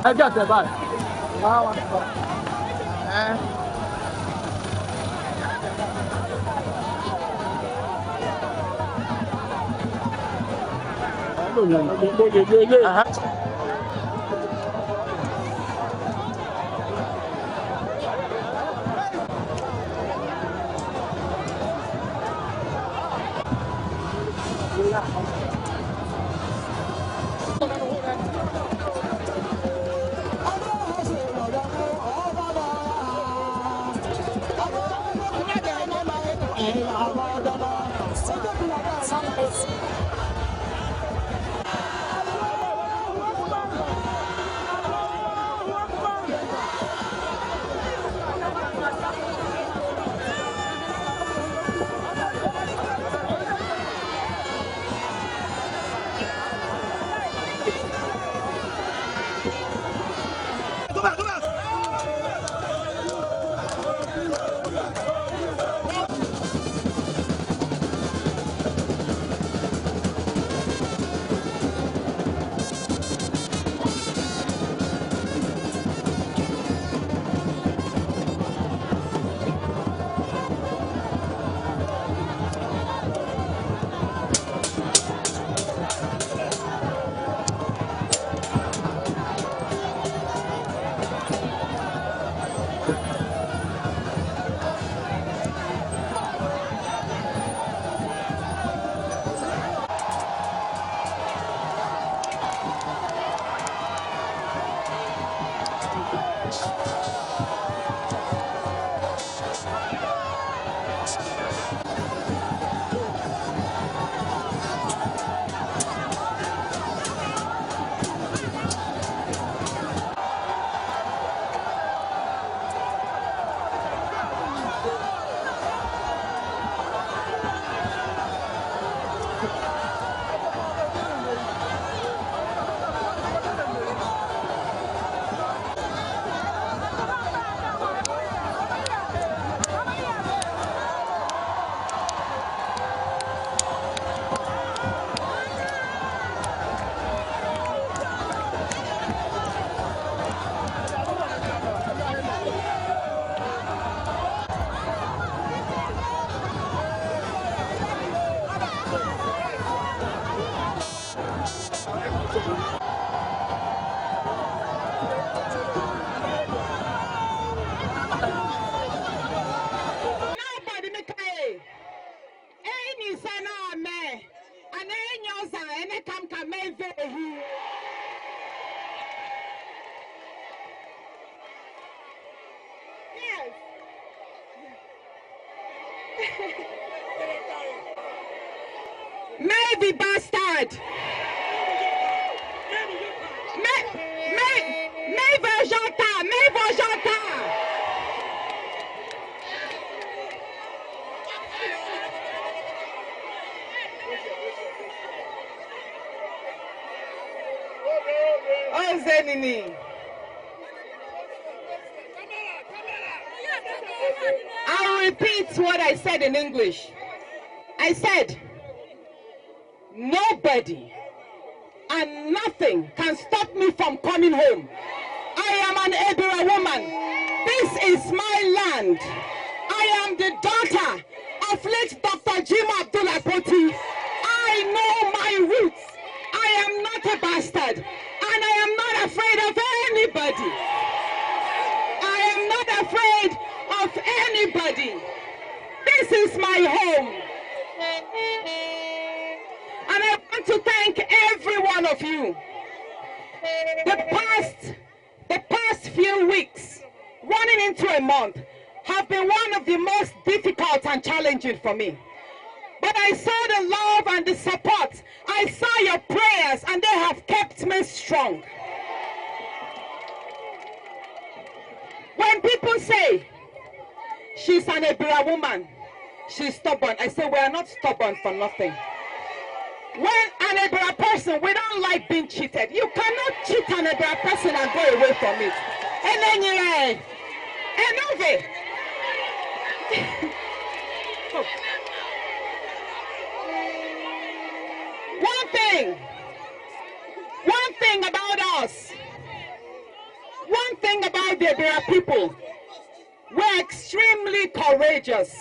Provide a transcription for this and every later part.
I got the bag. Wow. Maybe bastard. Mais Vajanta. Oh, Zenini. I'll repeat what I said in English. I said, nobody and nothing can stop me from coming home. I am an Ebira woman. This is my land. I am the daughter of late Dr. Jim Abdul-Akpoti. I know my roots. I am not a bastard, and I am not afraid of anybody. I am not afraid of anybody. This is my home. And I want to thank every one of you. The past few weeks, running into a month, have been one of the most difficult and challenging for me. But I saw the love and the support. I saw your prayers, and they have kept me strong. When people say, she's an Ebira woman, she's stubborn, I say, we are not stubborn for nothing. When an Ebira person, we don't like being cheated. You cannot cheat an Ebira person and go away from it. And then you're like, enough. One thing about us, thing about the Ebira people, we're extremely courageous.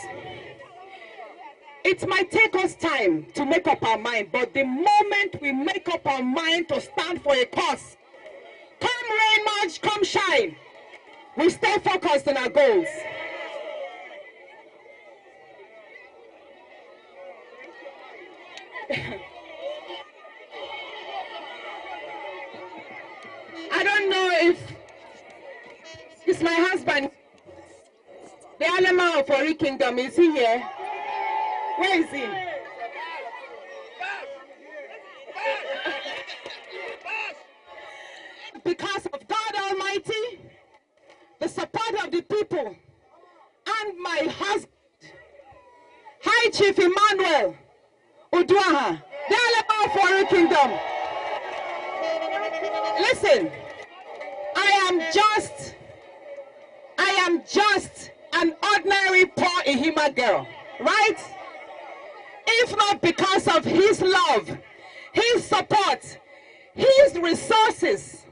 It might take us time to make up our mind, but the moment we make up our mind to stand for a cause, come rain, March, come shine, we stay focused on our goals. I don't know if it's my husband, the Alema of Ori Kingdom. Is he here? Where is he? Because of God Almighty, the support of the people, and my husband, High Chief Emmanuel Uduaghan, the Alema of Ori Kingdom. Listen, I am just an ordinary poor Ihima girl, right? If not because of his love, his support, his resources,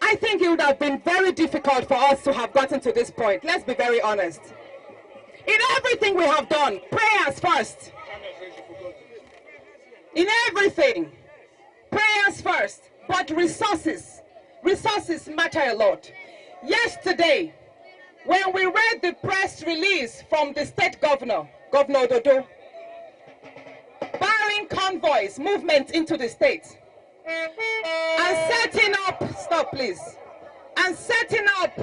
I think it would have been very difficult for us to have gotten to this point. Let's be very honest. In everything we have done, prayers first. In everything, prayers first, but resources matter a lot. Yesterday, when we read the press release from the state governor, Governor Dodo, barring convoys, movement into the state, and setting up, stop please, and setting up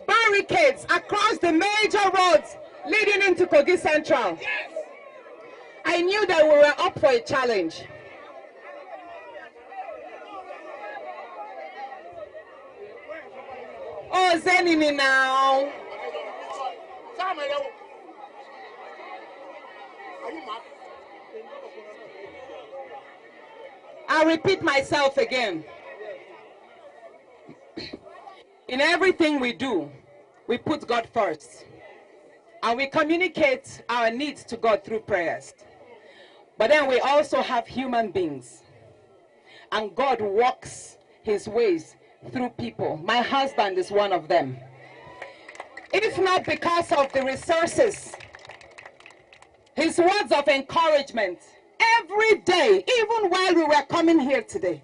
barricades across the major roads leading into Kogi Central, I knew that we were up for a challenge. Oh, Zenini now. I'll repeat myself again. In everything we do, we put God first. And we communicate our needs to God through prayers. But then we also have human beings. And God walks his ways through people. My husband is one of them. If not because of the resources, his words of encouragement, every day, even while we were coming here today,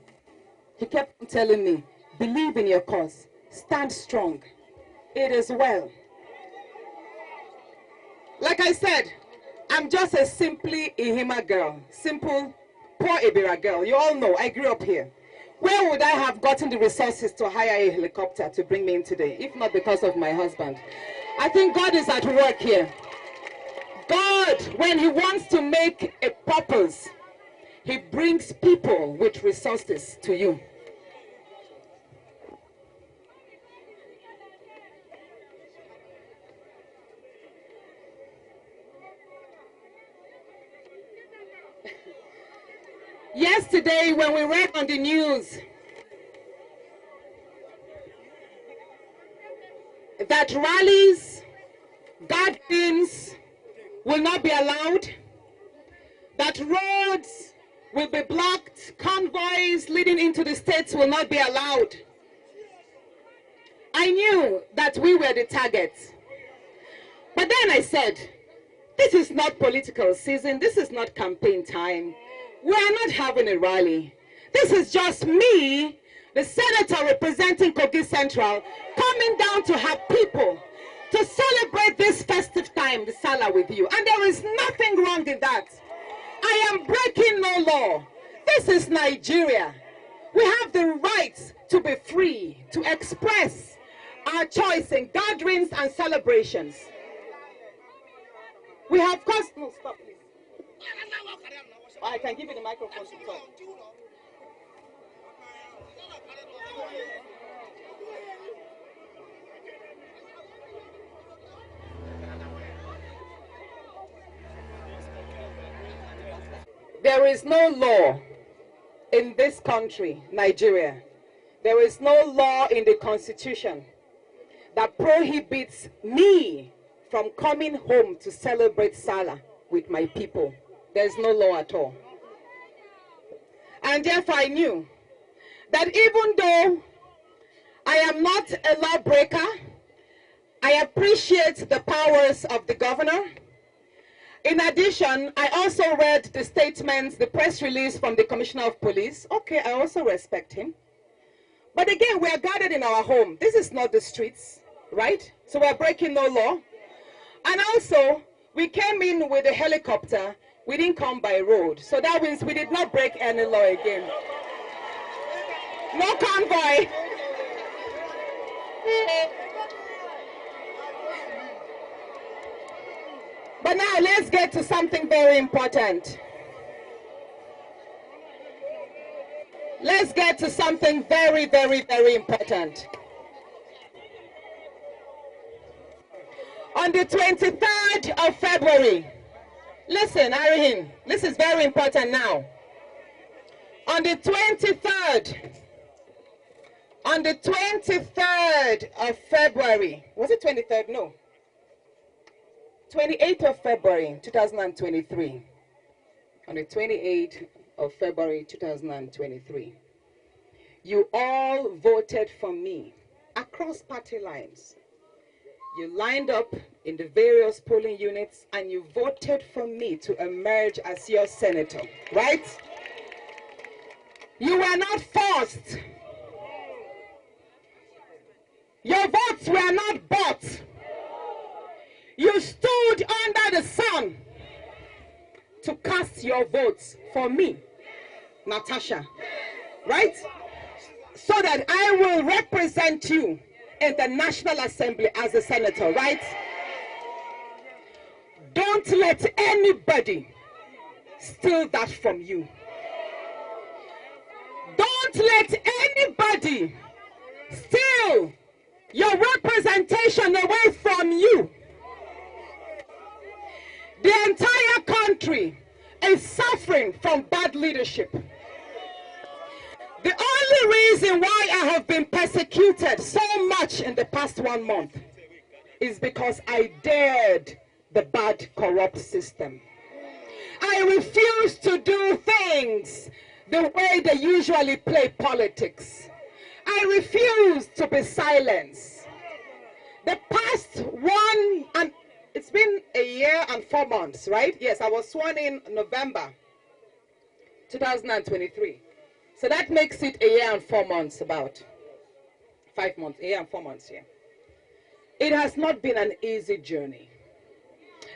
he kept telling me, believe in your cause, stand strong, it is well. Like I said, I'm just a simply Ihima girl, simple, poor Ebira girl. You all know, I grew up here. Where would I have gotten the resources to hire a helicopter to bring me in today, if not because of my husband? I think God is at work here. God, when he wants to make a purpose, he brings people with resources to you. Yesterday, when we read on the news that rallies, gatherings will not be allowed, that roads will be blocked, convoys leading into the states will not be allowed, I knew that we were the target. But then I said, this is not political season, this is not campaign time. We are not having a rally. This is just me, the senator representing Kogi Central, coming down to have people to celebrate this festive time, the Salah, with you. And there is nothing wrong in that. I am breaking no law. This is Nigeria. We have the right to be free, to express our choice in gatherings and celebrations. We have course, no, stop please. I can give you the microphone to talk. There is no law in this country, Nigeria. There is no law in the Constitution that prohibits me from coming home to celebrate Salah with my people. There's no law at all. And therefore I knew that even though I am not a lawbreaker. I appreciate the powers of the governor. In addition, I also read the statements, the press release from the Commissioner of Police. Okay, I also respect him. But again, we are guarded in our home. This is not the streets, right? So we're breaking no law. And also, we came in with a helicopter. We didn't come by road. So that means we did not break any law again. No convoy. But now let's get to something very important. Let's get to something very, very, very important. On the 23rd of February, listen, Arihin, this is very important now. On the 23rd of February, was it 23rd? No. 28th of February, 2023. On the 28th of February, 2023. You all voted for me across party lines. You lined up in the various polling units and you voted for me to emerge as your senator, right? You were not forced. Your votes were not bought. You stood under the sun to cast your votes for me, Natasha, right? So that I will represent you in the National Assembly as a senator, right? Don't let anybody steal that from you. Don't let anybody steal your representation away from you. The entire country is suffering from bad leadership. The only reason why I have been persecuted so much in the past 1 month is because I dared the bad, corrupt system. I refuse to do things the way they usually play politics. I refuse to be silenced. The past it's been a year and 4 months, right? Yes, I was sworn in November 2023. So that makes it a year and 4 months, about 5 months, a year and 4 months, yeah. It has not been an easy journey.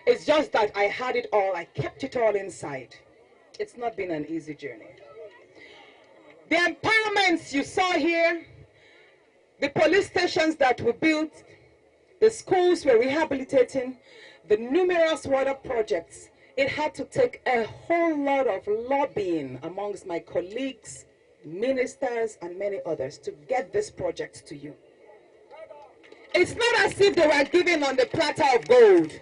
It's just that I had it all, I kept it all inside. It's not been an easy journey. The empowerments you saw here, the police stations that we built, the schools we're rehabilitating, the numerous water projects, it had to take a whole lot of lobbying amongst my colleagues, ministers, and many others to get this project to you. It's not as if they were given on the platter of gold.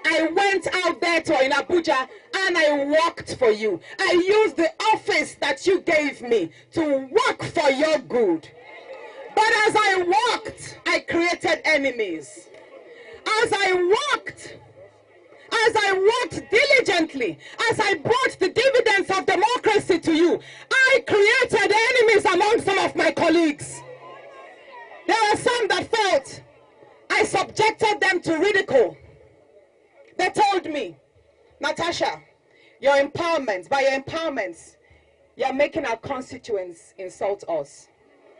I went out there in Abuja and I worked for you. I used the office that you gave me to work for your good. But as I worked, I created enemies. As I worked diligently, as I brought the dividends of democracy to you, I created enemies among some of my colleagues. There were some that felt I subjected them to ridicule. They told me, Natasha, your empowerments, by your empowerments, you're making our constituents insult us.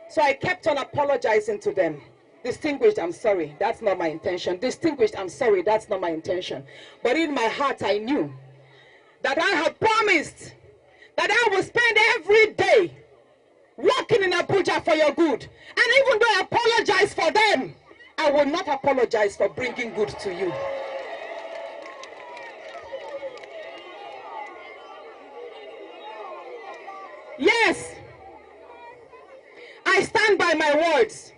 So I kept on apologizing to them. Distinguished, I'm sorry, that's not my intention. Distinguished, I'm sorry, that's not my intention. But in my heart, I knew that I had promised that I would spend every day working in Abuja for your good. And even though I apologize for them, I will not apologize for bringing good to you. Yes, I stand by my words.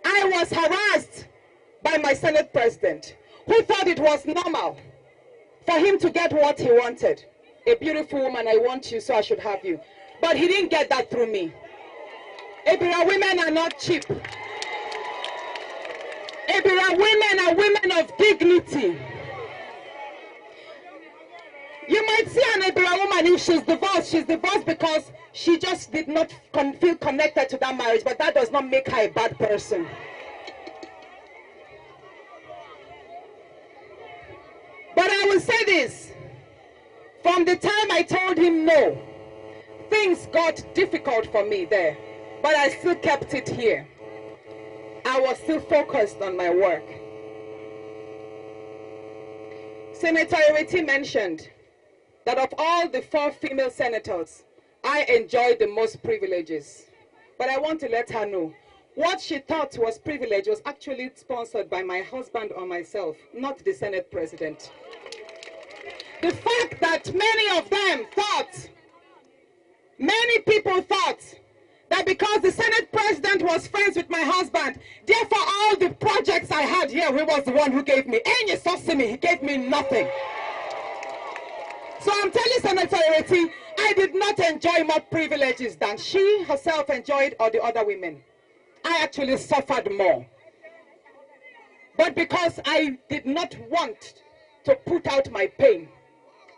I was harassed by my Senate president, who thought it was normal for him to get what he wanted. A beautiful woman, I want you, so I should have you. But he didn't get that through me. Ebira women are not cheap. Ebira women are women of dignity. You might see an Ibira woman, if she's divorced because she just did not feel connected to that marriage, but that does not make her a bad person. But I will say this, from the time I told him no, things got difficult for me there, but I still kept it here. I was still focused on my work. Senator Ireti mentioned that of all the 4 female senators, I enjoyed the most privileges. But I want to let her know, what she thought was privilege was actually sponsored by my husband or myself, not the Senate President. The fact that many people thought that because the Senate President was friends with my husband, therefore all the projects I had here, he was the one who gave me. And you saw me, he gave me nothing. So I'm telling Senator Ireti, I did not enjoy more privileges than she herself enjoyed or the other women. I actually suffered more. But because I did not want to put out my pain,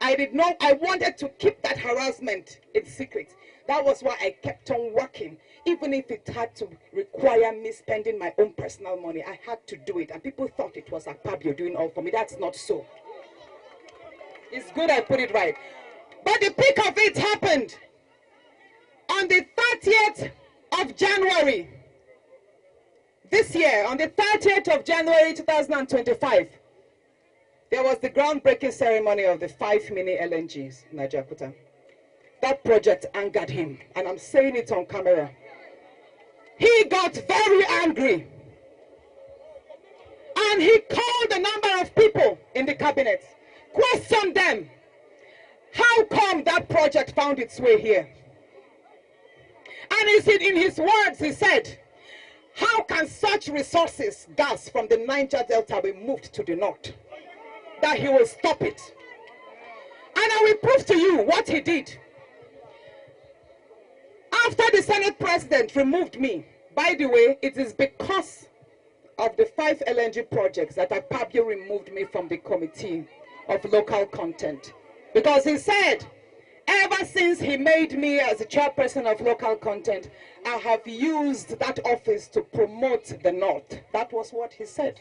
I wanted to keep that harassment in secret. That was why I kept on working. Even if it had to require me spending my own personal money, I had to do it. And people thought it was Akpabio doing all for me. That's not so. It's good I put it right. But the peak of it happened on the 30th of January. This year, on the 30th of January 2025, there was the groundbreaking ceremony of the 5 mini LNGs in Nigeria. That project angered him, and I'm saying it on camera. He got very angry, and he called a number of people in the cabinet, questioned them. How come that project found its way here? And he said, in his words, he said, how can such resources, gas from the Niger Delta, be moved to the north? That he will stop it. And I will prove to you what he did. After the Senate President removed me, by the way, it is because of the 5 LNG projects that Akpabio removed me from the Committee of Local Content. Because he said, ever since he made me as the chairperson of Local Content, I have used that office to promote the North. That was what he said.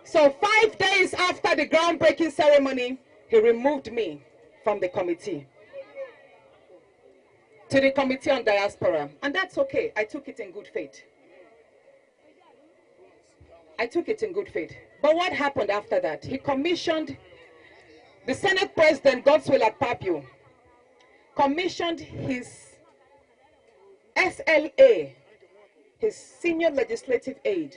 So 5 days after the groundbreaking ceremony, he removed me from the committee to the Committee on Diaspora. And that's okay. I took it in good faith. I took it in good faith. But what happened after that? He commissioned the Senate President, Godswill Akpabio, commissioned his SLA, his senior legislative aide,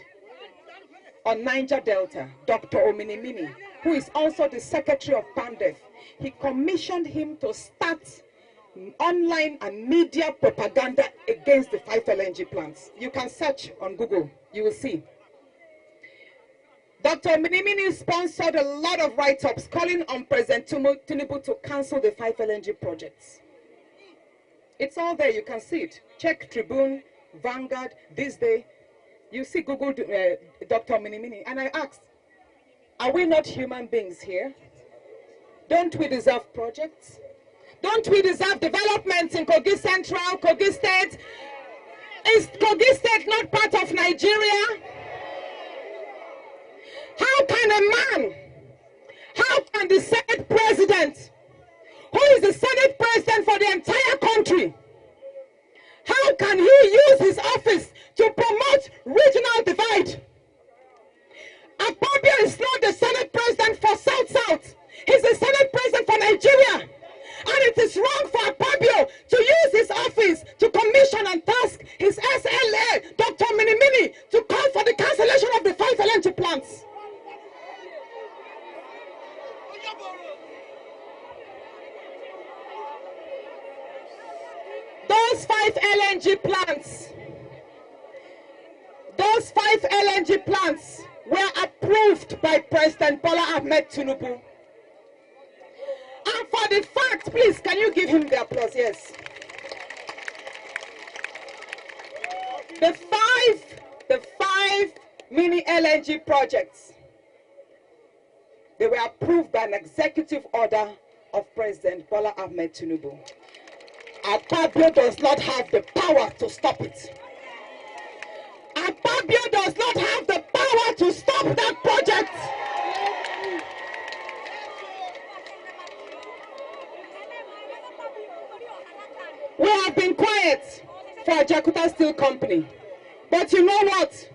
on Niger Delta, Dr. Ominimini, who is also the Secretary of PAMDEF. He commissioned him to start online and media propaganda against the 5 LNG plants. You can search on Google, you will see. Dr. Ominimini sponsored a lot of write-ups calling on President Tinubu to cancel the 5 LNG projects. It's all there, you can see it. Check Tribune, Vanguard, This Day. You see Google Dr. Ominimini, and I asked, are we not human beings here? Don't we deserve projects? Don't we deserve developments in Kogi Central, Kogi State? Is Kogi State not part of Nigeria? How can the Senate President, who is the Senate President for the entire country, how can he use his office to promote regional divide? Akpabio is not the Senate President for South-South. He's the Senate President for Nigeria. And it is wrong for Akpabio to use his office to commission and task his SLA, Dr. Minimini, to call for the cancellation of the 5 LNG plants. Those 5 LNG plants were approved by President Bola Ahmed Tinubu. And for the fact, please, can you give him the applause? Yes. The five mini LNG projects They were approved by an executive order of President Bola Ahmed Tinubu. Akpabio does not have the power to stop it. Akpabio does not have the power to stop that project. We have been quiet for Ajaokuta Steel Company. But you know what?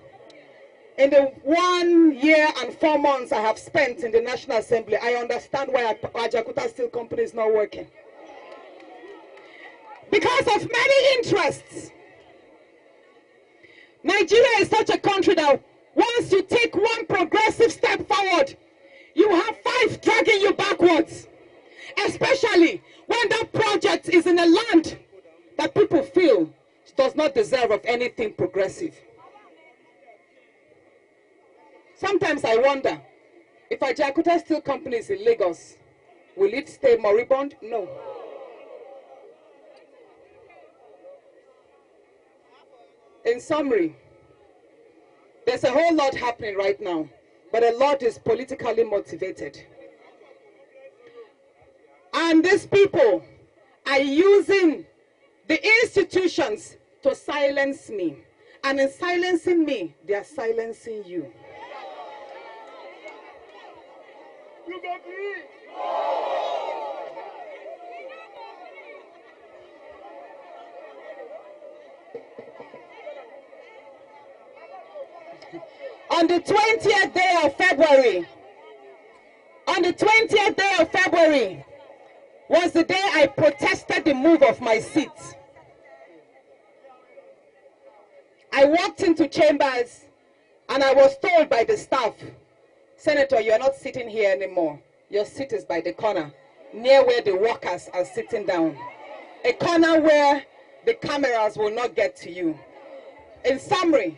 In the 1 year and 4 months I have spent in the National Assembly, I understand why Ajaokuta Steel Company is not working. Because of many interests. Nigeria is such a country that once you take one progressive step forward, you have 5 dragging you backwards. Especially when that project is in a land that people feel does not deserve of anything progressive. Sometimes I wonder, if Ajaokuta Steel Company is in Lagos, will it stay moribund? No. In summary, there's a whole lot happening right now, but a lot is politically motivated. And these people are using the institutions to silence me. And in silencing me, they are silencing you. You agree? On the 20th day of February, was the day I protested the move of my seat. I walked into chambers and I was told by the staff, Senator, you're not sitting here anymore. Your seat is by the corner, near where the workers are sitting down. A corner where the cameras will not get to you. In summary,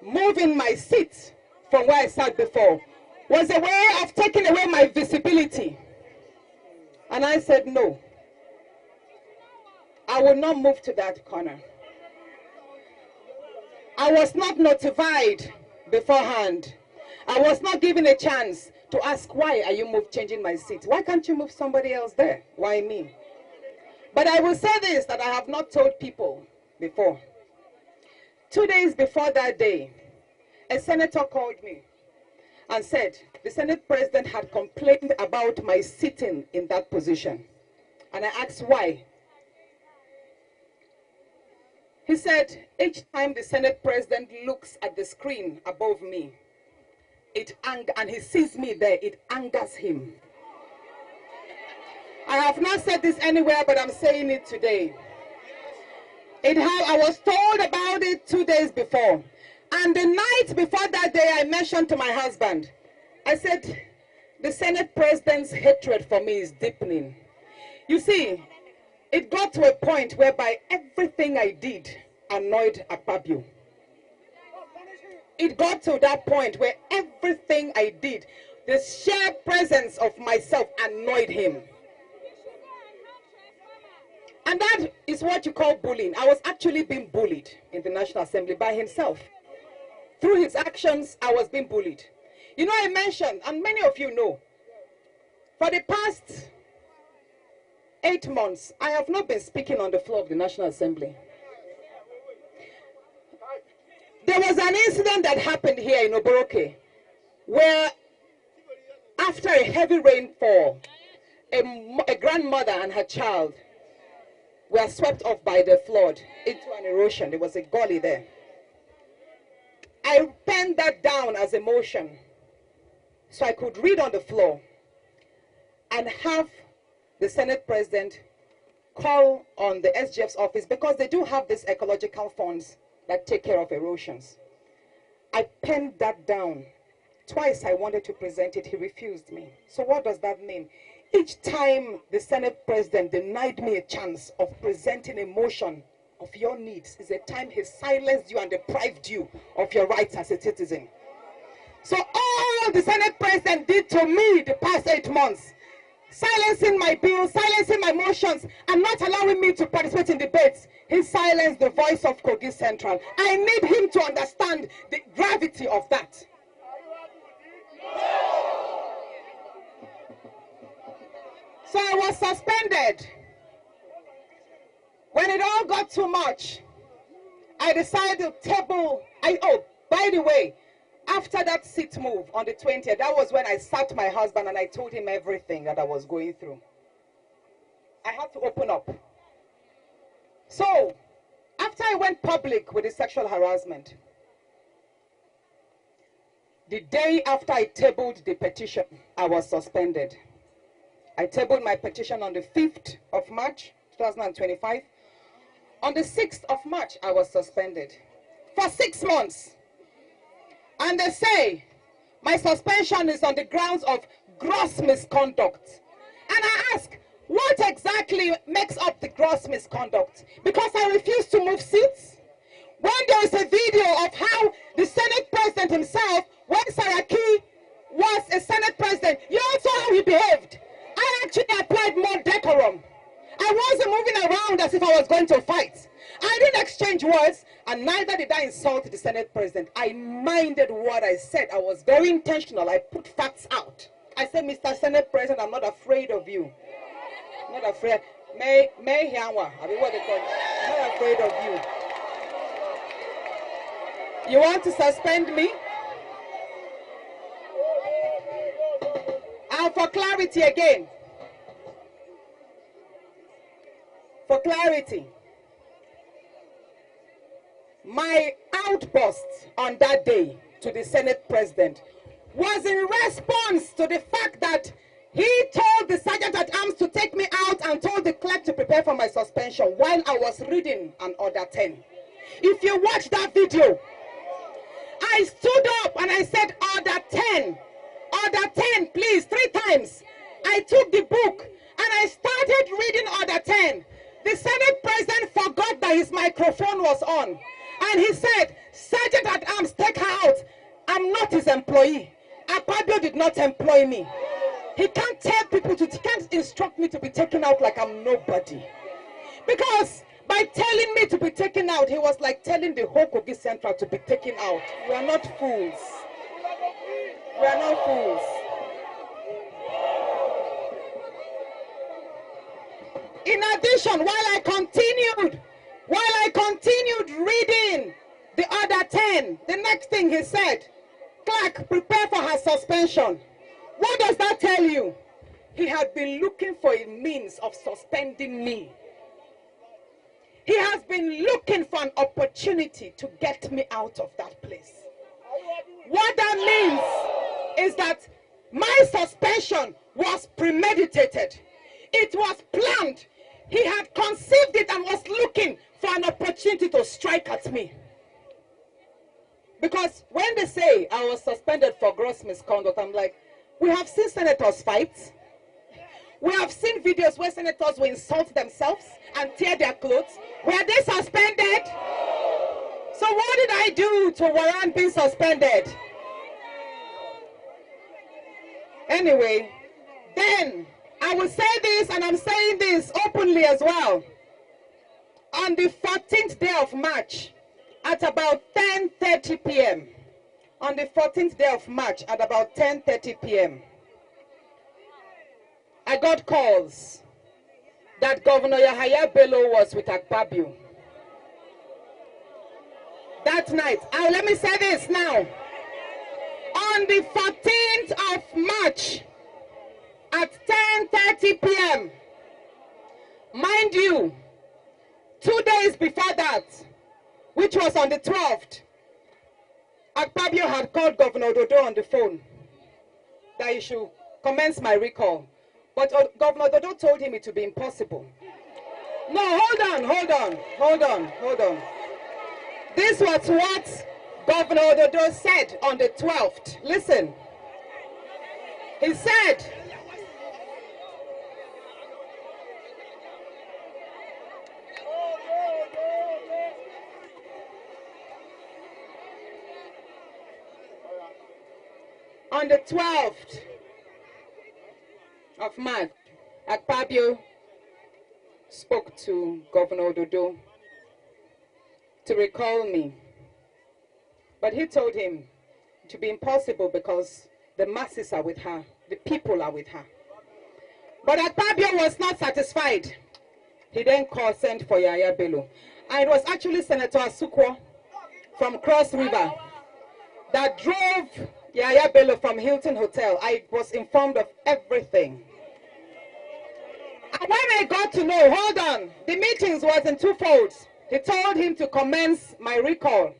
moving my seat from where I sat before was a way of taking away my visibility. And I said, no, I will not move to that corner. I was not notified beforehand. I was not given a chance to ask, why are you changing my seat? Why can't you move somebody else there? Why me? But I will say this, that I have not told people before. 2 days before that day, a senator called me and said the Senate President had complained about my sitting in that position. And I asked why. He said, each time the Senate President looks at the screen above me, and he sees me there, it angers him. I have not said this anywhere, but I'm saying it today. I was told about it 2 days before. And the night before that day, I mentioned to my husband, I said, the Senate President's hatred for me is deepening. You see, it got to a point whereby everything I did annoyed Akpabio. It got to that point where everything I did, the sheer presence of myself annoyed him. And that is what you call bullying. I was actually being bullied in the National Assembly by himself. Through his actions, I was being bullied. You know, I mentioned, and many of you know, for the past 8 months, I have not been speaking on the floor of the National Assembly. There was an incident that happened here in Oboroke, where after a heavy rainfall, a grandmother and her child were swept off by the flood into an erosion. There was a gully there. I penned that down as a motion so I could read on the floor and have the Senate President call on the SGF's office, because they do have these ecological funds that take care of erosions. I penned that down. Twice I wanted to present it, he refused me. So what does that mean? Each time the Senate President denied me a chance of presenting a motion of your needs is a time he silenced you and deprived you of your rights as a citizen. So all the Senate President did to me the past 8 months, silencing my bills, silencing my motions, and not allowing me to participate in debates, he silenced the voice of Kogi Central. I need him to understand the gravity of that. So I was suspended. When it all got too much, I decided to table. Oh, by the way, after that seat move on the 20th, that was when I sat my husband and I told him everything that I was going through. I had to open up. So, after I went public with the sexual harassment, the day after I tabled the petition, I was suspended. I tabled my petition on the 5th of March, 2025. On the 6th of March, I was suspended for 6 months. And they say my suspension is on the grounds of gross misconduct. And I ask, what exactly makes up the gross misconduct? Because I refuse to move seats? When there is a video of how the Senate President himself, when Saraki was a Senate President, you all saw how he behaved. I actually applied more decorum. I wasn't moving around as if I was going to fight. I didn't exchange words, and neither did I insult the Senate President. I minded what I said. I was very intentional. I put facts out. I said, Mr. Senate President, I'm not afraid of you. I'm not afraid. May Hianwa, I mean, what they call it. I'm not afraid of you. You want to suspend me? And for clarity again. For clarity. My outburst on that day to the Senate President was in response to the fact that he told the Sergeant at Arms to take me out and told the clerk to prepare for my suspension while I was reading an Order 10. If you watch that video, I stood up and I said, Order 10, Order 10, please, 3 times. I took the book and I started reading Order 10. The Senate President forgot that his microphone was on. And he said, Sergeant at Arms, take her out. I'm not his employee. Akpabio did not employ me. He can't tell people he can't instruct me to be taken out like I'm nobody. Because by telling me to be taken out, he was like telling the whole Kogi Central to be taken out. We are not fools. We are not fools. In addition, while I continued reading the Order 10, the next thing he said, clerk, prepare for her suspension. What does that tell you? He had been looking for a means of suspending me. He has been looking for an opportunity to get me out of that place. What that means is that my suspension was premeditated. It was planned. He had conceived it and was looking for an opportunity to strike at me. Because when they say I was suspended for gross misconduct, I'm like, we have seen senators fight. We have seen videos where senators will insult themselves and tear their clothes. Were they suspended? So what did I do to warrant being suspended? Anyway, then I will say this, and I'm saying this openly as well. On the 14th day of March, at about 10:30 p.m., on the 14th day of March, at about 10:30 p.m., I got calls that Governor Yahaya Bello was with Akpabio. That night, let me say this now. On the 14th of March, at 10:30 p.m., mind you, 2 days before that, which was on the 12th, Akpabio had called Governor Dodo on the phone that he should commence my recall. But Governor Dodo told him it would be impossible. No, hold on. This was what Governor Dodo said on the 12th. Listen. He said, on the 12th of March, Akpabio spoke to Governor Dodo to recall me. But he told him to be impossible because the masses are with her, the people are with her. But Akpabio was not satisfied. He then sent for Yahaya Bello. And it was actually Senator Asukwo from Cross River that drove Yahaya Bello from Hilton Hotel. I was informed of everything. And when I got to know, hold on, the meetings was in two folds. He told him to commence my recall.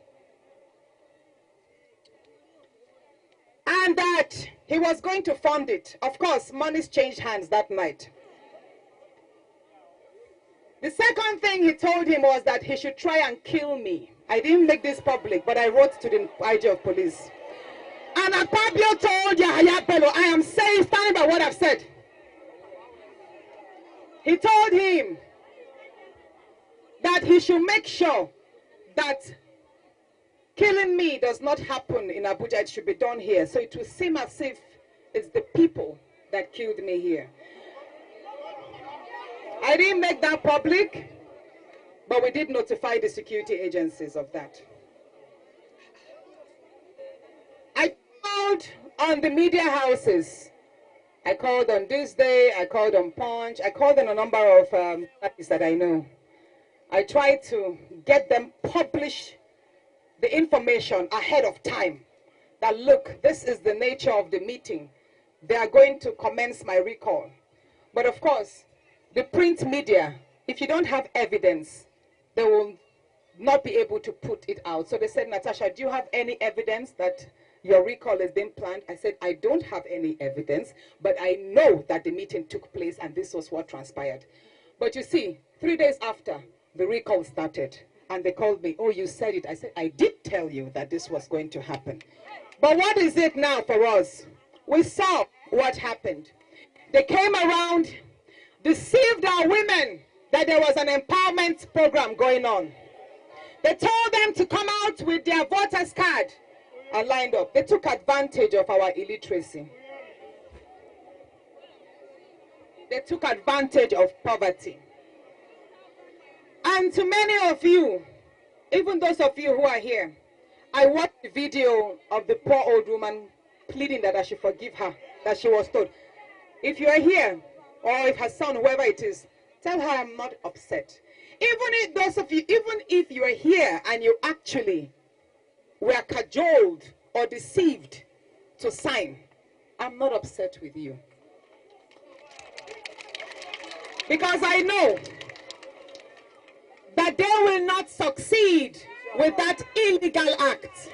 And that he was going to fund it. Of course, monies changed hands that night. The second thing he told him was that he should try and kill me. I didn't make this public, but I wrote to the IG of police. And Akpabio told Yahaya Bello, I am standing by what I've said. He told him that he should make sure that killing me does not happen in Abuja. It should be done here. So it will seem as if it's the people that killed me here. I didn't make that public, but we did notify the security agencies of that. I called on the media houses. I called on This Day, I called on Punch, I called on a number of parties that I know. I tried to get them publish the information ahead of time. That look, this is the nature of the meeting. They are going to commence my recall. But of course, the print media, if you don't have evidence, they will not be able to put it out. So they said, Natasha, do you have any evidence that your recall is being planned? I said, I don't have any evidence, but I know that the meeting took place and this was what transpired. But you see, 3 days after, the recall started and they called me, oh, you said it. I said, I did tell you that this was going to happen. But what is it now for us? We saw what happened. They came around, deceived our women that there was an empowerment program going on. They told them to come out with their voters card and lined up. They took advantage of our illiteracy. They took advantage of poverty. And to many of you, even those of you who are here, I watched the video of the poor old woman pleading that I should forgive her, that she was told, if you are here, or if her son, whoever it is, tell her I'm not upset. Even if those of you, even if you are here and you actually were cajoled or deceived to sign, I'm not upset with you. Because I know that they will not succeed with that illegal act.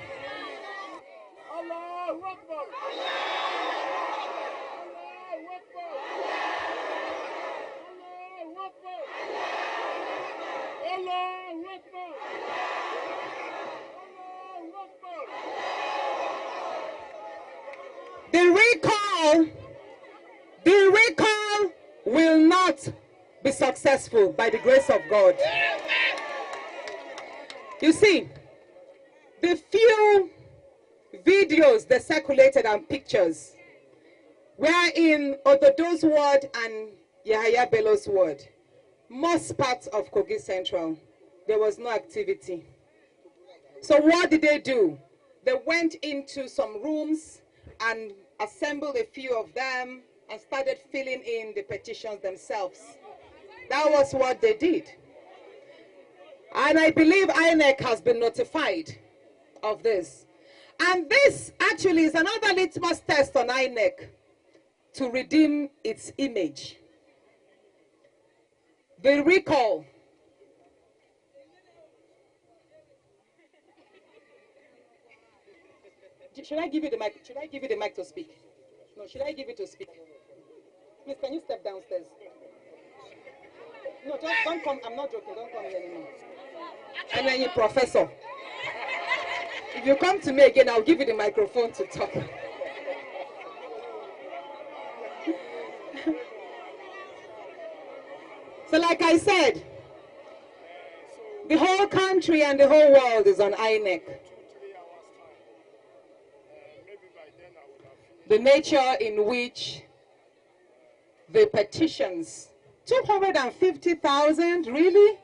The recall will not be successful by the grace of God. You see, the few videos that circulated and pictures were in Ododo's ward and Yahaya Bello's ward. Most parts of Kogi Central, there was no activity. So what did they do? They went into some rooms and assembled a few of them and started filling in the petitions themselves. That was what they did. And I believe INEC has been notified of this. And this actually is another litmus test on INEC to redeem its image. The recall. Should I give you the mic? Should I give you the mic to speak? No, should I give it to speak? Please, can you step downstairs? No, just don't come. I'm not joking. Don't come here anymore. And then you, professor. If you come to me again, I'll give you the microphone to talk. So like I said, the whole country and the whole world is on INEC. The nature in which the petitions, 250,000, really?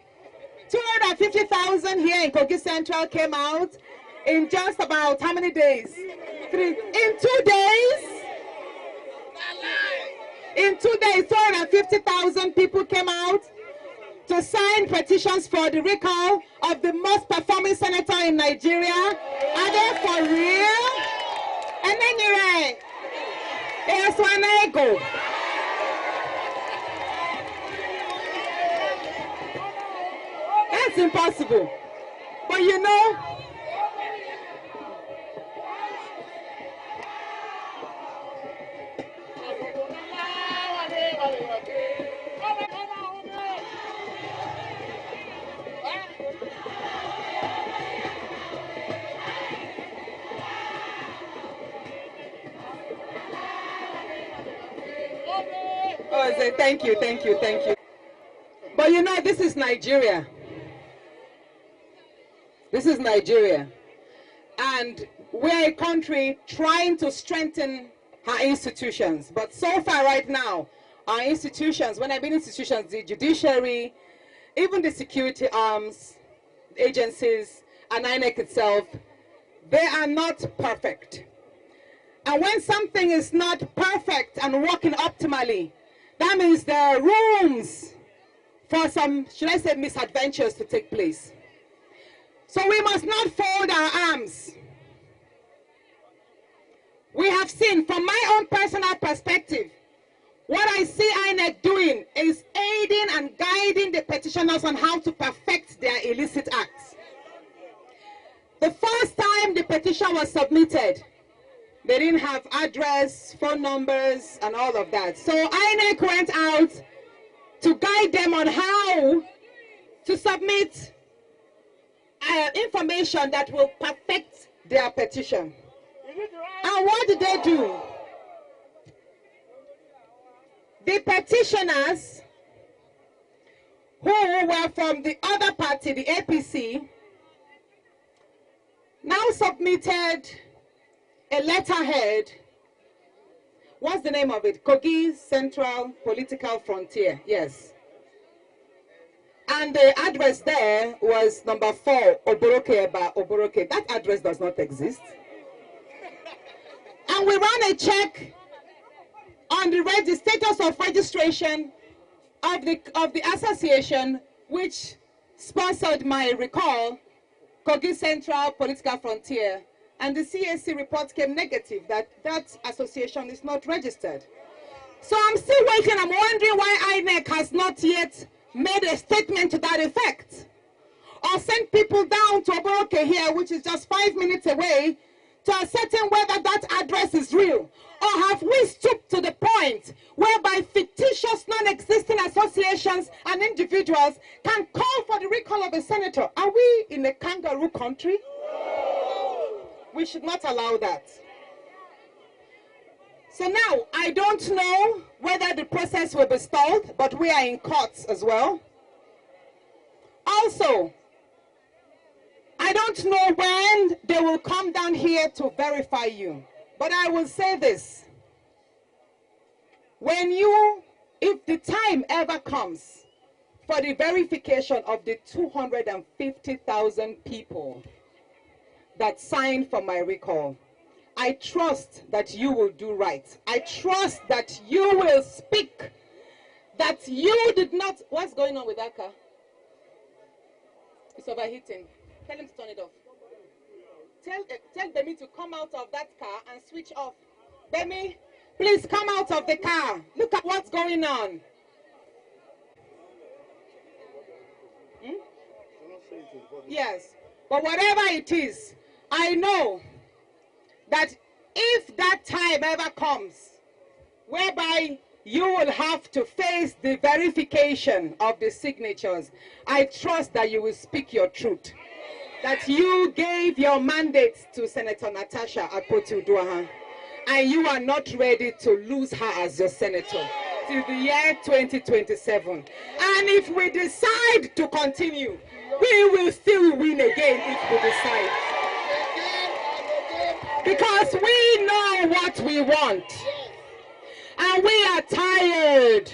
250,000 here in Kogi Central came out in just about how many days? 3. In 2 days? In 2 days, 250,000 people came out to sign petitions for the recall of the most performing senator in Nigeria. Are they for real? And then you're right. Here's one I go. That's impossible. But you know, oh, say thank you, thank you, thank you. But you know, this is Nigeria. This is Nigeria. And we're a country trying to strengthen our institutions. But so far right now, our institutions, when I mean institutions, the judiciary, even the security arms, agencies, and INEC itself, they are not perfect. And when something is not perfect and working optimally, that means there are rooms for some, should I say, misadventures to take place. So we must not fold our arms. We have seen, from my own personal perspective, what I see INEC doing is aiding and guiding the petitioners on how to perfect their illicit acts. The first time the petition was submitted, they didn't have address, phone numbers, and all of that. So INEC went out to guide them on how to submit information that will perfect their petition. And what did they do? The petitioners who were from the other party, the APC, now submitted a letterhead. What's the name of it? Kogi Central Political Frontier, yes. And the address there was number 4, Oboroke. That address does not exist. And we ran a check on the status of registration of the association which sponsored my recall, Kogi Central Political Frontier, and the CAC report came negative that that association is not registered. So I'm still waiting. I'm wondering why INEC has not yet made a statement to that effect, or sent people down to Oboroke here, which is just 5 minutes away, to ascertain whether that address is real. Or have we stooped to the point whereby fictitious, non-existing associations and individuals can call for the recall of a senator? Are we in a kangaroo country? We should not allow that. So now, I don't know whether the process will be stalled, but we are in courts as well. Also, I don't know when they will come down here to verify you. But I will say this. If the time ever comes for the verification of the 250,000 people that signed for my recall, I trust that you will do right. I trust that you will speak, that you did not... What's going on with that car? It's overheating. Tell him to turn it off. Tell Bemi to come out of that car and switch off. Bemi, please come out of the car. Look at what's going on. Yes, but whatever it is, I know that if that time ever comes, whereby you will have to face the verification of the signatures, I trust that you will speak your truth. That you gave your mandate to Senator Natasha Akpoti-Uduaghan, and you are not ready to lose her as your senator till the year 2027. And if we decide to continue, we will still win again if we decide. Because we know what we want. And we are tired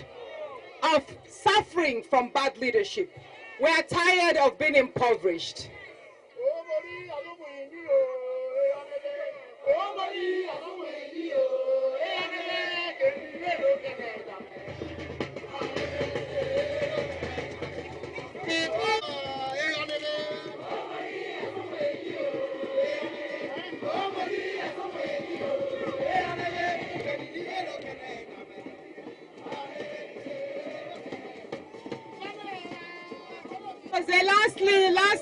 of suffering from bad leadership. We are tired of being impoverished.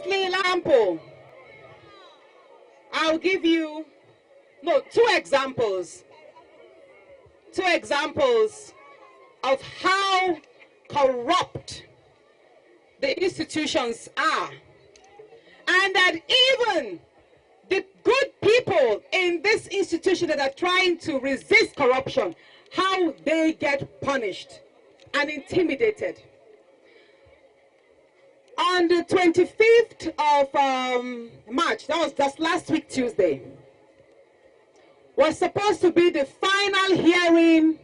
Firstly, example. I'll give you, two examples. Two examples of how corrupt the institutions are. And that even the good people in this institution that are trying to resist corruption, how they get punished and intimidated. On the 25th of March, that was just last week Tuesday, was supposed to be the final hearing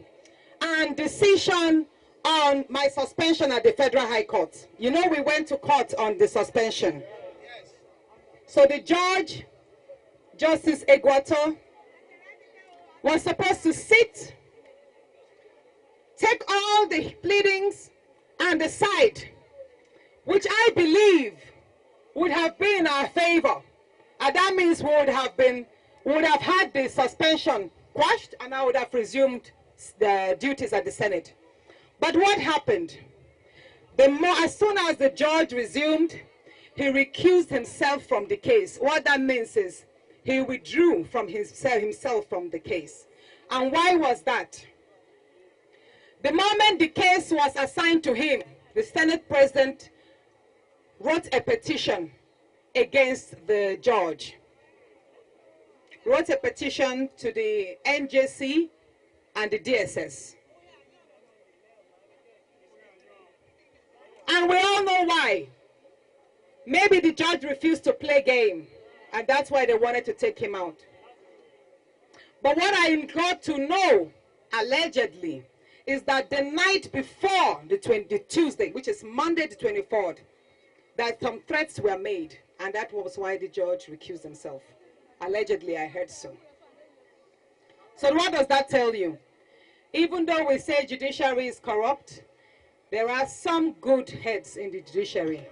and decision on my suspension at the Federal High Court. You know, we went to court on the suspension. So the judge, Justice Egwato, was supposed to sit, take all the pleadings and decide, which I believe would have been in our favor. And that means we would have had the suspension quashed, and I would have resumed the duties at the Senate. But what happened? As soon as the judge resumed, he recused himself from the case. What that means is he withdrew from himself from the case. And why was that? The moment the case was assigned to him, the Senate President wrote a petition against the judge. Wrote a petition to the NJC and the DSS. And we all know why. Maybe the judge refused to play game, and that's why they wanted to take him out. But what I got to know, allegedly, is that the night before the Tuesday, which is Monday the 24th, that some threats were made, and that was why the judge recused himself. Allegedly, I heard so. So what does that tell you? Even though we say judiciary is corrupt, there are some good heads in the judiciary.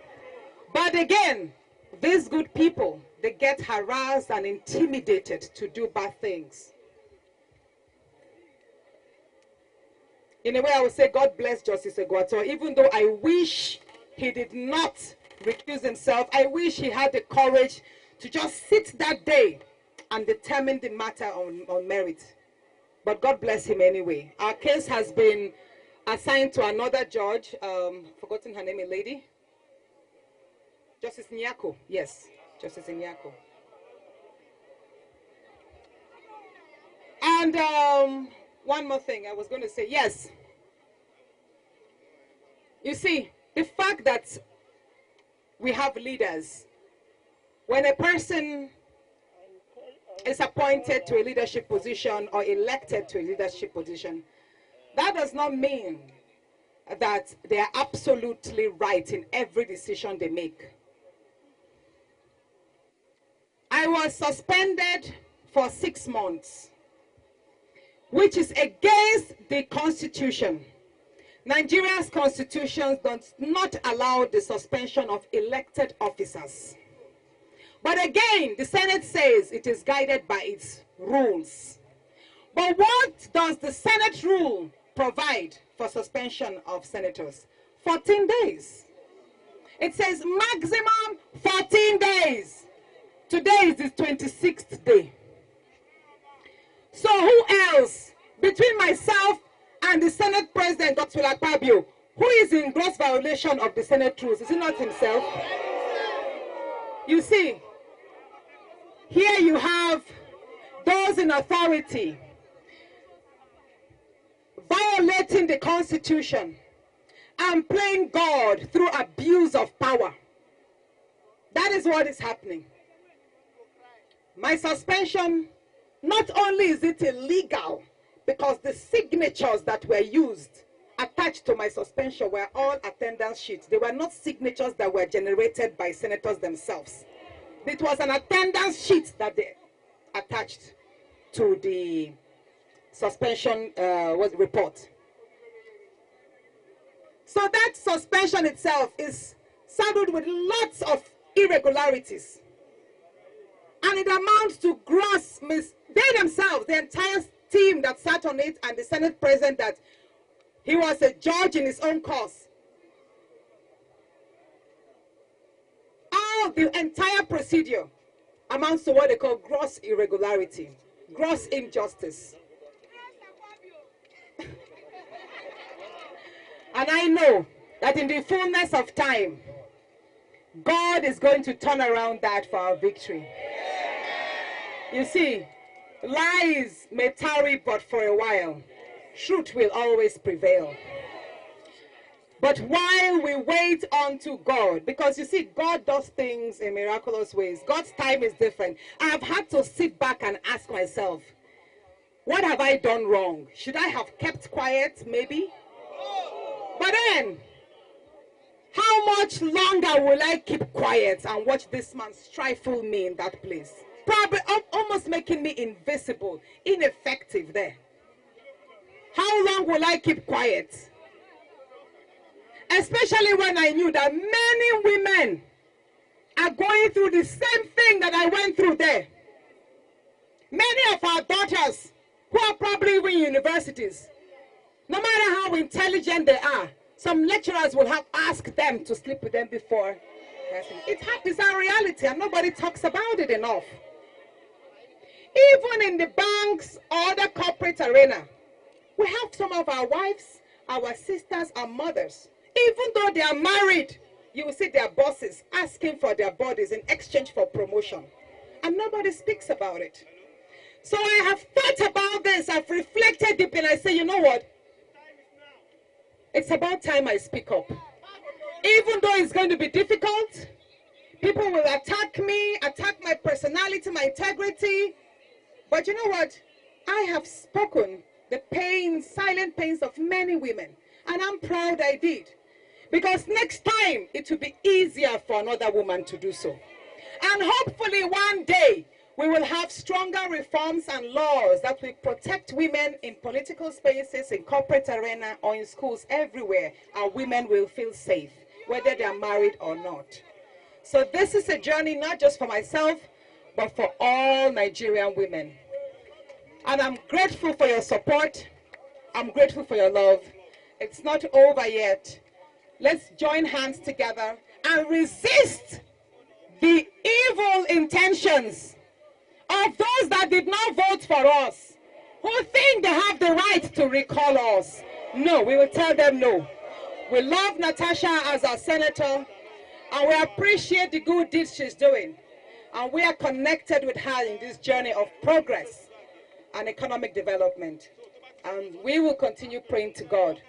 But again, these good people, they get harassed and intimidated to do bad things. In a way, I would say, God bless Justice Egwato, even though I wish he did not recuse himself. I wish he had the courage to just sit that day and determine the matter on merit. But God bless him anyway. Our case has been assigned to another judge, forgotten her name, a lady. Justice Nyako, yes, Justice Nyako. And one more thing I was going to say, yes. You see, the fact that we have leaders, when a person is appointed to a leadership position or elected to a leadership position, that does not mean that they are absolutely right in every decision they make. I was suspended for 6 months, which is against the Constitution. Nigeria's Constitution does not allow the suspension of elected officers. But again, the Senate says it is guided by its rules. But what does the Senate rule provide for suspension of senators? 14 days. It says maximum 14 days. Today is the 26th day. So who else, between myself and the Senate President, Dr. Akpabio, who is in gross violation of the Senate rules? Is it not himself? You see, here you have those in authority violating the Constitution and playing God through abuse of power. That is what is happening. My suspension, not only is it illegal, because the signatures that were used attached to my suspension were all attendance sheets. They were not signatures that were generated by senators themselves. It was an attendance sheet that they attached to the suspension report. So that suspension itself is saddled with lots of irregularities. And it amounts to gross they themselves, the entire team that sat on it, and the Senate President, that he was a judge in his own cause. the entire procedure amounts to what they call gross irregularity, gross injustice. And I know that in the fullness of time, God is going to turn around that for our victory. You see, lies may tarry but for a while. Truth will always prevail. But while we wait unto God, because you see, God does things in miraculous ways. God's time is different. I have had to sit back and ask myself, what have I done wrong? Should I have kept quiet, maybe? But then, how much longer will I keep quiet and watch this man stifle me in that place? Probably almost making me invisible, ineffective there. How long will I keep quiet? Especially when I knew that many women are going through the same thing that I went through there. Many of our daughters who are probably even in universities, no matter how intelligent they are, some lecturers will have asked them to sleep with them before. It happens, our reality, and nobody talks about it enough. Even in the banks or the corporate arena, we have some of our wives, our sisters, our mothers. Even though they are married, you will see their bosses asking for their bodies in exchange for promotion. And nobody speaks about it. So I have thought about this, I've reflected deeply, and I say, you know what? It's about time I speak up. Even though it's going to be difficult, people will attack me, attack my personality, my integrity. But you know what? I have spoken the pains, silent pains of many women. And I'm proud I did. Because next time, it will be easier for another woman to do so. And hopefully one day, we will have stronger reforms and laws that will protect women in political spaces, in corporate arena, or in schools everywhere. Our women will feel safe, whether they are married or not. So this is a journey not just for myself, but for all Nigerian women. And I'm grateful for your support. I'm grateful for your love. It's not over yet. Let's join hands together and resist the evil intentions of those that did not vote for us, who think they have the right to recall us. No, we will tell them no. We love Natasha as our senator, and we appreciate the good deeds she's doing. And we are connected with her in this journey of progress and economic development. And we will continue praying to God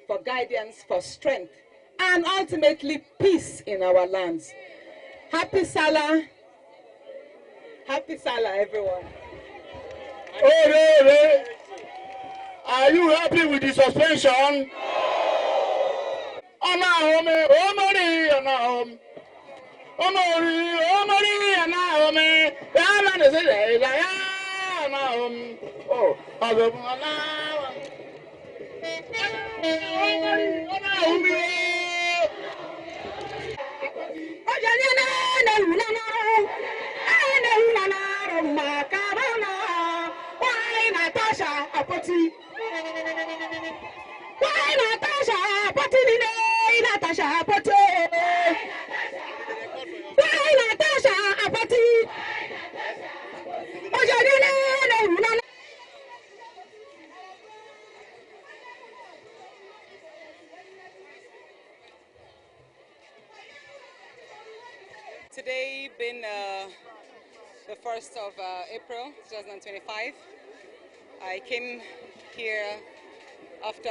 for guidance, for strength, and ultimately peace in our lands. Happy Salah. Happy Salah, everyone. Oh, are you happy with the suspension? Why Natasha Akpoti? Why Natasha Akpoti? Natasha Akpoti? Why Natasha Akpoti? Today being the 1st of April 2025, I came here after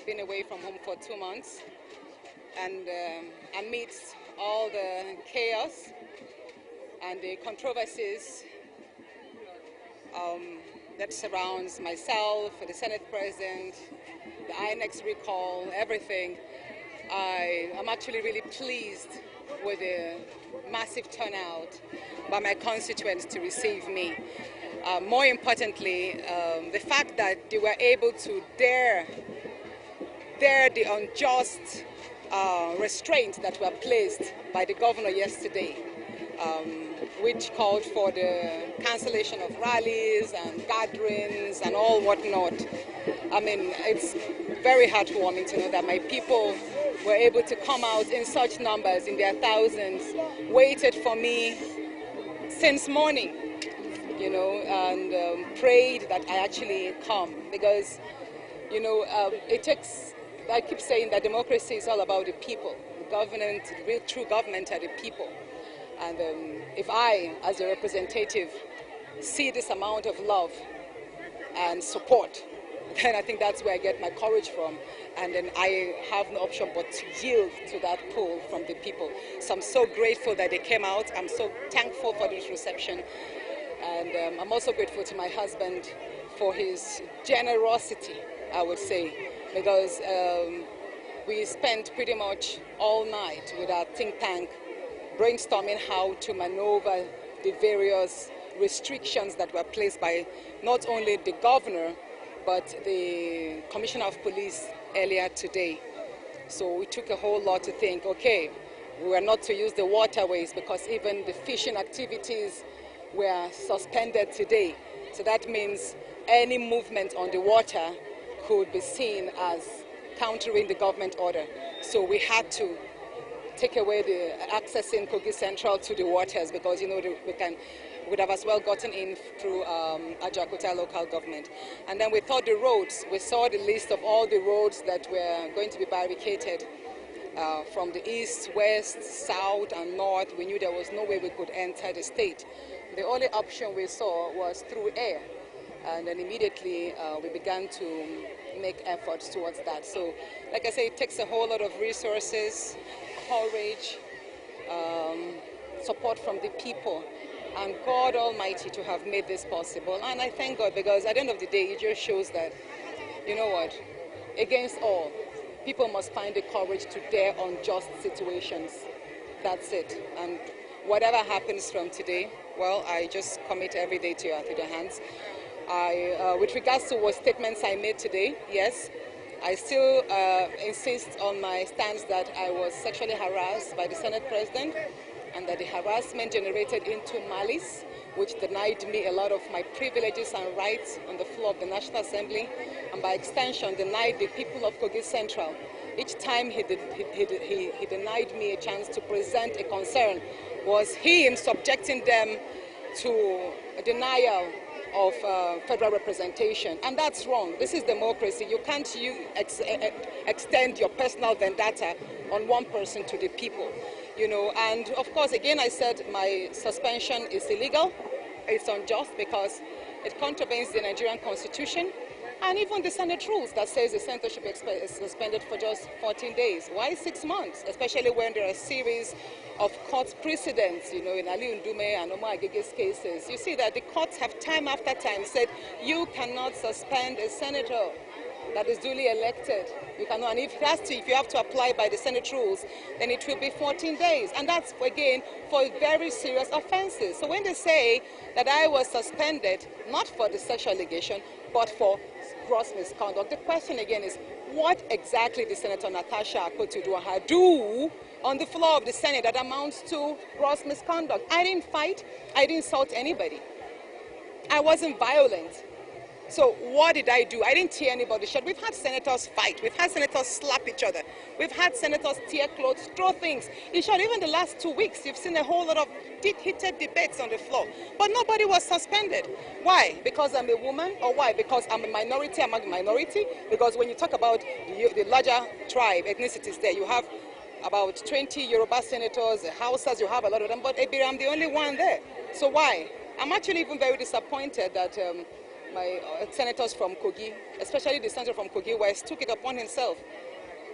being away from home for 2 months, and amidst all the chaos and the controversies that surrounds myself, the Senate President, the INEX recall, everything, I am actually really pleased with the massive turnout by my constituents to receive me. More importantly, the fact that they were able to dare the unjust restraints that were placed by the governor yesterday, which called for the cancellation of rallies and gatherings and all whatnot. I mean, it's very heartwarming to know that my people were able to come out in such numbers, in their thousands, waited for me since morning, you know, and prayed that I actually come, because, you know, it takes, I keep saying that democracy is all about the people. The government, the real true government are the people. And if I, as a representative, see this amount of love and support, then I think that's where I get my courage from. And then I have no option but to yield to that pull from the people. So I'm so grateful that they came out. I'm so thankful for this reception. And I'm also grateful to my husband for his generosity, I would say, because we spent pretty much all night with our think tank brainstorming how to maneuver the various restrictions that were placed by not only the governor, but the Commissioner of Police earlier today. So we took a whole lot to think, okay, we were not to use the waterways because even the fishing activities were suspended today. So that means any movement on the water could be seen as countering the government order. So we had to take away the access in Kogi Central to the waters because, you know, would have as well gotten in through Ajakuta local government. And then we thought the roads, we saw the list of all the roads that were going to be barricaded from the east, west, south and north. We knew there was no way we could enter the state. The only option we saw was through air. And then immediately we began to make efforts towards that. So, like I say, it takes a whole lot of resources, courage, support from the people, and God Almighty to have made this possible. And I thank God because at the end of the day, it just shows that, you know what, against all, people must find the courage to dare unjust situations. That's it. And whatever happens from today, well, I just commit every day to your hands. With regards to what statements I made today, yes, I still insist on my stance that I was sexually harassed by the Senate President and that the harassment generated into malice, which denied me a lot of my privileges and rights on the floor of the National Assembly, and by extension denied the people of Kogi Central. Each time he denied me a chance to present a concern was him subjecting them to a denial of federal representation, and that's wrong. This is democracy. You can't extend your personal vendetta on one person to the people, you know. And of course, again, I said my suspension is illegal. It's unjust because it contravenes the Nigerian Constitution and even the Senate rules that says the senator should be suspended for just 14 days. Why 6 months? Especially when there are a series of court precedents, you know, in Ali Ndume and Omar Agege's cases. You see that the courts have time after time said you cannot suspend a senator that is duly elected. You cannot, and if you have to apply by the Senate rules, then it will be 14 days. And that's, again, for very serious offenses. So when they say that I was suspended, not for the sexual allegation, but for gross misconduct, the question again is, what exactly did Senator Natasha Akpoti-Uduaghan do on the floor of the Senate that amounts to gross misconduct? I didn't fight. I didn't insult anybody. I wasn't violent. So what did I do? I didn't tear anybody's shirt. We've had senators fight. We've had senators slap each other. We've had senators tear clothes, throw things. In short, even the last 2 weeks, you've seen a whole lot of heated debates on the floor. But nobody was suspended. Why? Because I'm a woman? Or why? Because I'm a minority among the minority? Because when you talk about the larger tribe, ethnicities there, you have about 20 Yoruba senators, Hausas, you have a lot of them, but I'm the only one there. So why? I'm actually even very disappointed that my senators from Kogi, especially the senator from Kogi West, took it upon himself.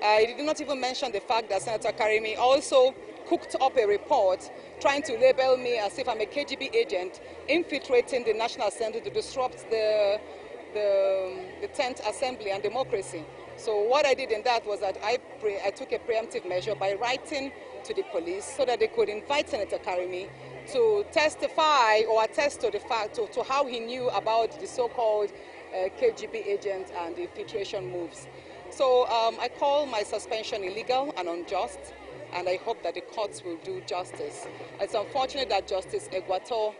He did not even mention the fact that Senator Karimi also cooked up a report trying to label me as if I'm a KGB agent infiltrating the National Assembly to disrupt the 10th Assembly and democracy. So what I did in that was that I took a preemptive measure by writing to the police so that they could invite Senator Karimi to testify or attest to the fact, to how he knew about the so-called KGB agent and the infiltration moves. So I call my suspension illegal and unjust, and I hope that the courts will do justice. It's unfortunate that Justice Egwato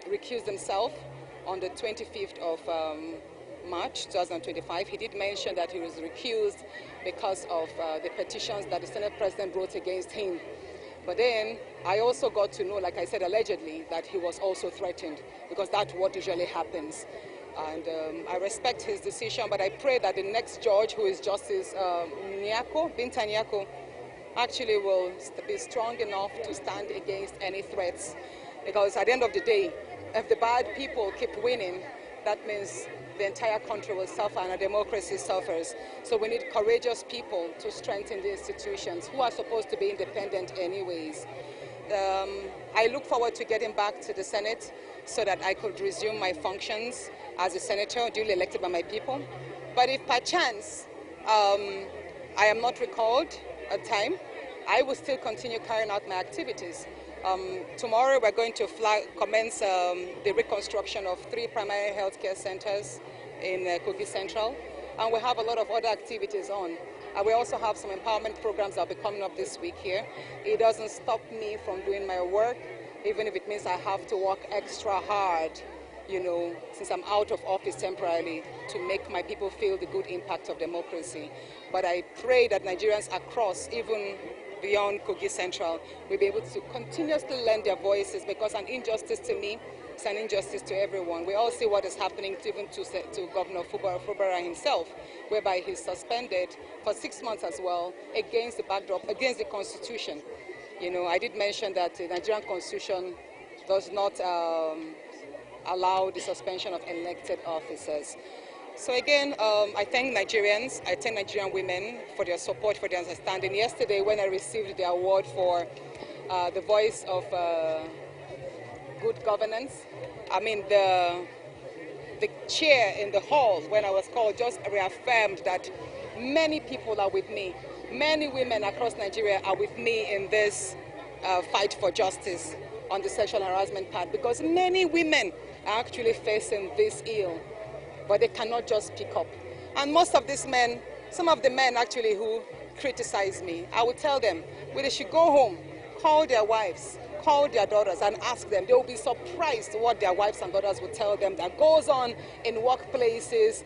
recused himself on the 25th of March 2025. He did mention that he was recused because of the petitions that the Senate President wrote against him. But then I also got to know, like I said, allegedly, that he was also threatened, because that's what usually happens. And I respect his decision, but I pray that the next judge, who is Justice Binta Nyako, actually will be strong enough to stand against any threats. Because at the end of the day, if the bad people keep winning, that means the entire country will suffer and our democracy suffers. So we need courageous people to strengthen the institutions who are supposed to be independent anyways. I look forward to getting back to the Senate so that I could resume my functions as a senator duly elected by my people. But if perchance I am not recalled at time, I will still continue carrying out my activities. Tomorrow we're going to commence the reconstruction of 3 primary healthcare centers in Kogi Central, and we have a lot of other activities on. We also have some empowerment programs that will be coming up this week here. It doesn't stop me from doing my work, even if it means I have to work extra hard, you know, since I'm out of office temporarily, to make my people feel the good impact of democracy. But I pray that Nigerians across, even beyond Kogi Central, will be able to continuously lend their voices, because an injustice to me is an injustice to everyone. We all see what is happening even to Governor Fubara himself, whereby he's suspended for 6 months as well, against the backdrop, against the Constitution. You know, I did mention that the Nigerian Constitution does not allow the suspension of elected officers. So again, I thank Nigerians, I thank Nigerian women for their support, for their understanding. Yesterday, when I received the award for the voice of good governance, I mean, the chair in the hall, when I was called, just reaffirmed that many people are with me. Many women across Nigeria are with me in this fight for justice on the sexual harassment part, because many women are actually facing this ill, but they cannot just speak up. And most of these men, some of the men actually who criticize me, I will tell them, well, they should go home, call their wives, call their daughters and ask them. They will be surprised what their wives and daughters will tell them that goes on in workplaces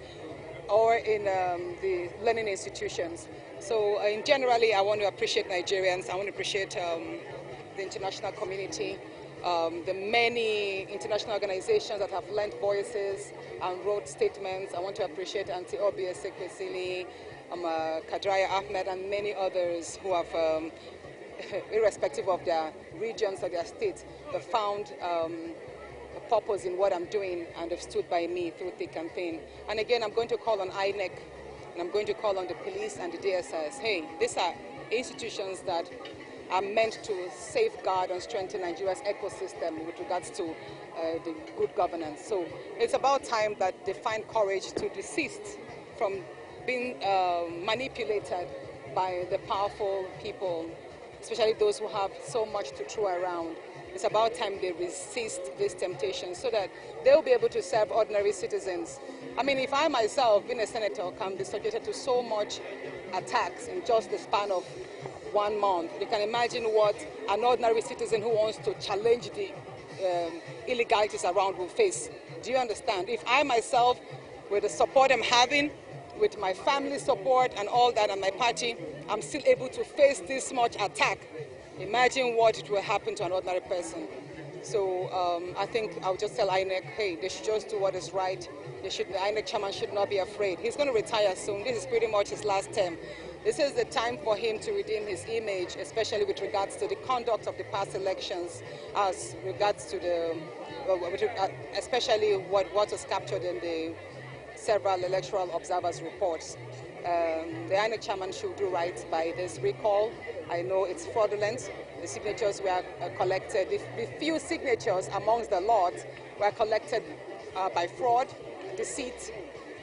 or in the learning institutions. So generally, I want to appreciate Nigerians. I want to appreciate the international community, the many international organizations that have lent voices and wrote statements. I want to appreciate Auntie Obi Esekwesili, Kadraya Ahmed, and many others who have, irrespective of their regions or their states, have found a purpose in what I'm doing, and have stood by me through thick and thin. And again, I'm going to call on INEC, and I'm going to call on the police and the DSS. Hey, these are institutions that are meant to safeguard and strengthen Nigeria's ecosystem with regards to the good governance. So it's about time that they find courage to desist from being manipulated by the powerful people, especially those who have so much to throw around. It's about time they resist this temptation so that they'll be able to serve ordinary citizens. I mean, if I myself, being a senator, can be subjected to so much attacks in just the span of 1 month, you can imagine what an ordinary citizen who wants to challenge the illegalities around will face. Do you understand? If I myself, with the support I'm having, with my family support and all that, and my party, I'm still able to face this much attack, imagine what it will happen to an ordinary person. So I think I'll just tell INEC, hey, they should just do what is right. The INEC chairman should not be afraid. He's going to retire soon. This is pretty much his last term. This is the time for him to redeem his image, especially with regards to the conduct of the past elections, as regards to the, especially what was captured in the several electoral observers' reports. The INEC chairman should do right by this recall. I know it's fraudulent. The signatures were collected. The few signatures amongst the lot were collected by fraud, deceit,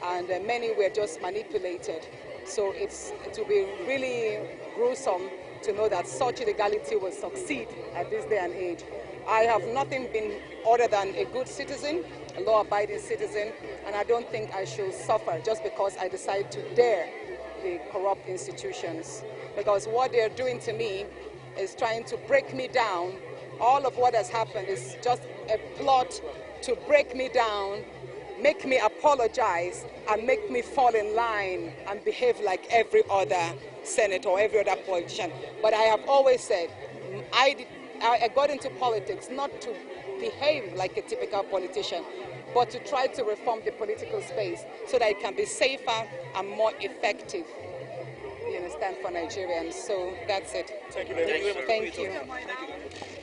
and many were just manipulated. So it will be really gruesome to know that such illegality will succeed at this day and age. I have nothing been other than a good citizen, a law-abiding citizen, and I don't think I should suffer just because I decide to dare the corrupt institutions. Because what they're doing to me is trying to break me down. All of what has happened is just a plot to break me down, make me apologize and make me fall in line and behave like every other senator or every other politician. But I have always said, I got into politics not to behave like a typical politician, but to try to reform the political space so that it can be safer and more effective, you understand, for Nigerians. So that's it. Thank you very much. Thank you.